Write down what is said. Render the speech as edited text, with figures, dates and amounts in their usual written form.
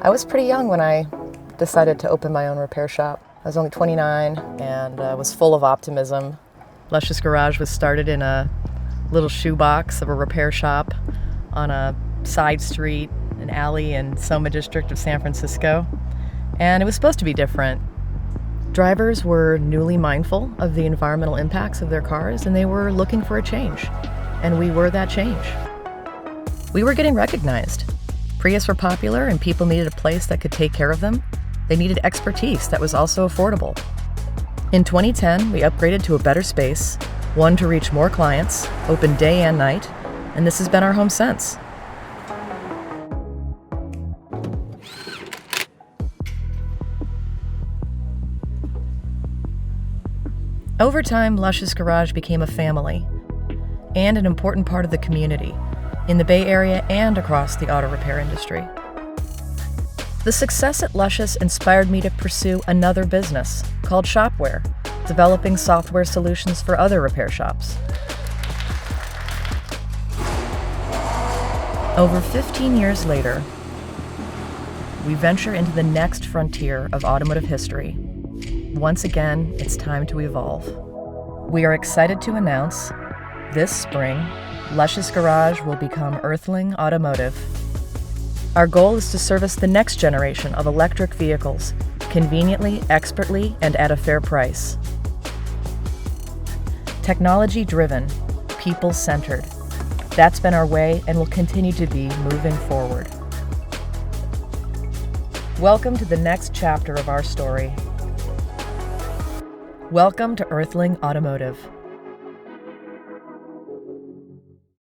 I was pretty young when I decided to open my own repair shop. I was only 29 and was full of optimism. Luscious Garage was started in a little shoebox of a repair shop on a side street, an alley in Soma district of San Francisco. And it was supposed to be different. Drivers were newly mindful of the environmental impacts of their cars, and they were looking for a change. And we were that change. We were getting recognized. Prius were popular, and people needed a place that could take care of them. They needed expertise that was also affordable. In 2010, we upgraded to a better space, one to reach more clients, open day and night, and this has been our home since. Over time, Luscious Garage became a family and an important part of the community in the Bay Area and across the auto repair industry. The success at Luscious inspired me to pursue another business called Shopware, developing software solutions for other repair shops. Over 15 years later, we venture into the next frontier of automotive history. Once again, it's time to evolve. We are excited to announce this spring, Luscious Garage will become Earthling Automotive. Our goal is to service the next generation of electric vehicles, conveniently, expertly, and at a fair price. Technology-driven, people-centered. That's been our way and will continue to be moving forward. Welcome to the next chapter of our story. Welcome to Earthling Automotive.